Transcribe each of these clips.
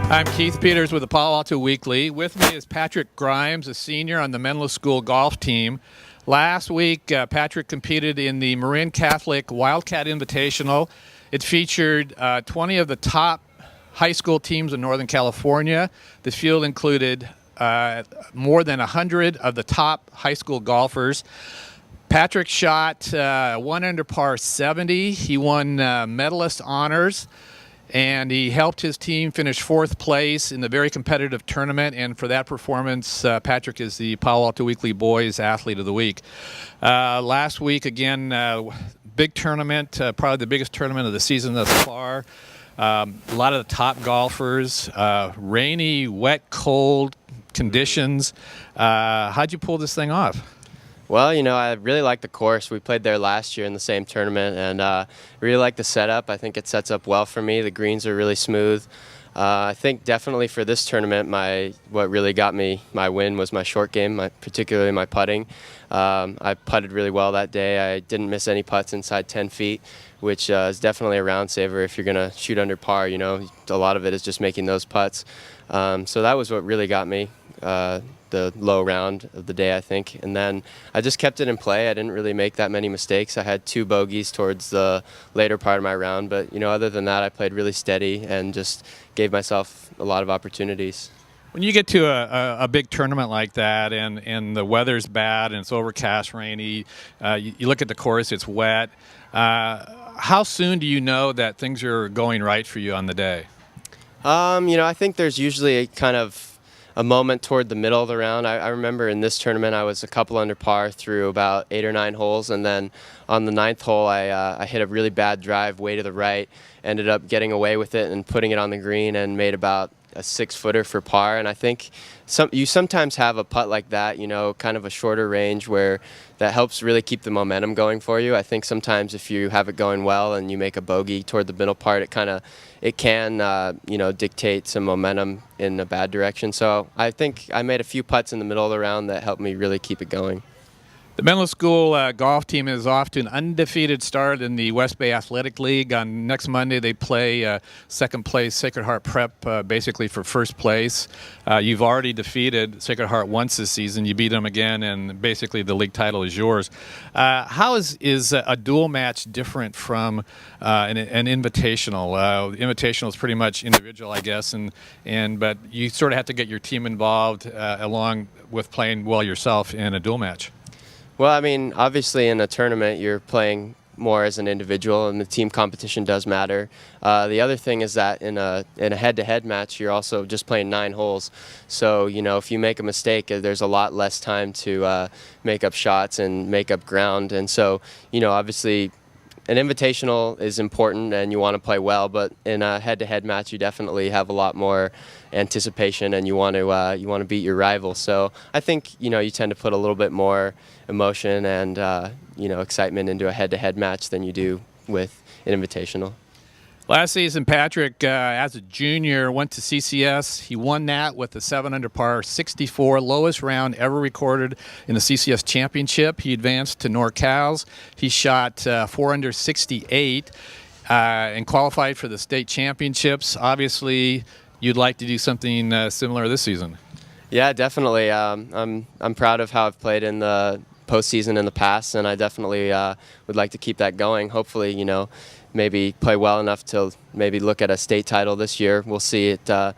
I'm Keith Peters with the Palo Alto Weekly. With me is Patrick Grimes, a senior on the Menlo School golf team. Last week, Patrick competed in the Marin Catholic Wildcat Invitational. It featured 20 of the top high school teams in Northern California. The field included more than 100 of the top high school golfers. Patrick shot 1 under par 70. He won medalist honors, and he helped his team finish 4th place in the very competitive tournament. And for that performance, Patrick is the Palo Alto Weekly Boys Athlete of the Week. Last week, again, big tournament, probably the biggest tournament of the season thus far. A lot of the top golfers, rainy, wet, cold conditions. How'd you pull this thing off? Well, I really like the course. We played there last year in the same tournament, and really like the setup. I think it sets up well for me. The greens are really smooth. I think definitely for this tournament, what really got me my win was my short game, particularly my putting. I putted really well that day. I didn't miss any putts inside 10 feet, which is definitely a round saver if you're going to shoot under par. A lot of it is just making those putts. So that was what really got me. The low round of the day, I think. And then I just kept it in play. I didn't really make that many mistakes. I had 2 bogeys towards the later part of my round, but other than that, I played really steady and just gave myself a lot of opportunities. When you get to a big tournament like that and the weather's bad and it's overcast, rainy, you look at the course, it's wet. How soon do you know that things are going right for you on the day? I think there's usually a moment toward the middle of the round. I remember in this tournament I was a couple under par through about 8 or 9 holes, and then on the 9th hole I hit a really bad drive way to the right, ended up getting away with it and putting it on the green and made about a 6-footer for par. And I think you sometimes have a putt like that, kind of a shorter range where that helps really keep the momentum going for you. I think sometimes if you have it going well and you make a bogey toward the middle part, it can dictate some momentum in a bad direction. So I think I made a few putts in the middle of the round that helped me really keep it going. The Menlo School golf team is off to an undefeated start in the West Bay Athletic League. On next Monday, they play second place Sacred Heart Prep, basically for first place. You've already defeated Sacred Heart once this season. You beat them again, and basically the league title is yours. How is a dual match different from an invitational? Invitational is pretty much individual, I guess, but you sort of have to get your team involved along with playing well yourself in a dual match. Well, obviously in a tournament you're playing more as an individual, and the team competition does matter. The other thing is that in a head-to-head match you're also just playing 9 holes. So if you make a mistake, there's a lot less time to make up shots and make up ground. And so obviously an invitational is important and you want to play well, but in a head-to-head match you definitely have a lot more anticipation and you want to beat your rival. So I think you tend to put a little bit more emotion and excitement into a head-to-head match than you do with an invitational. Last season, Patrick, as a junior, went to CCS. He won that with a 7 under par 64, lowest round ever recorded in the CCS championship. He advanced to NorCal's. He shot 4 under 68 and qualified for the state championships. Obviously, you'd like to do something similar this season. Yeah, definitely. I'm proud of how I've played in the postseason in the past, and I definitely would like to keep that going. Hopefully, maybe play well enough to maybe look at a state title this year. We'll see. The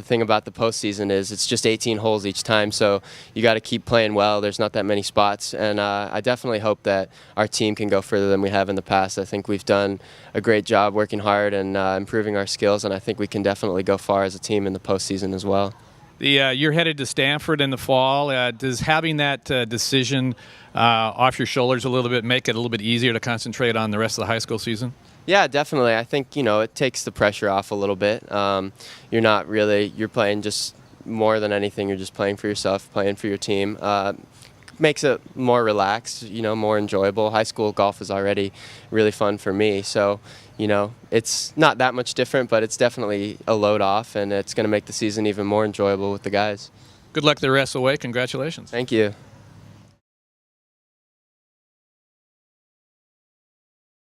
thing about the postseason is it's just 18 holes each time, so you got to keep playing well. There's not that many spots, and I definitely hope that our team can go further than we have in the past. I think we've done a great job working hard and improving our skills, and I think we can definitely go far as a team in the postseason as well. You're headed to Stanford in the fall. Does having that decision off your shoulders a little bit make it a little bit easier to concentrate on the rest of the high school season? Yeah, definitely. I think, it takes the pressure off a little bit. You're playing just more than anything. You're just playing for yourself, playing for your team. Makes it more relaxed, more enjoyable. High school golf is already really fun for me. So, it's not that much different, but it's definitely a load off, and it's going to make the season even more enjoyable with the guys. Good luck the rest of the way. Congratulations. Thank you.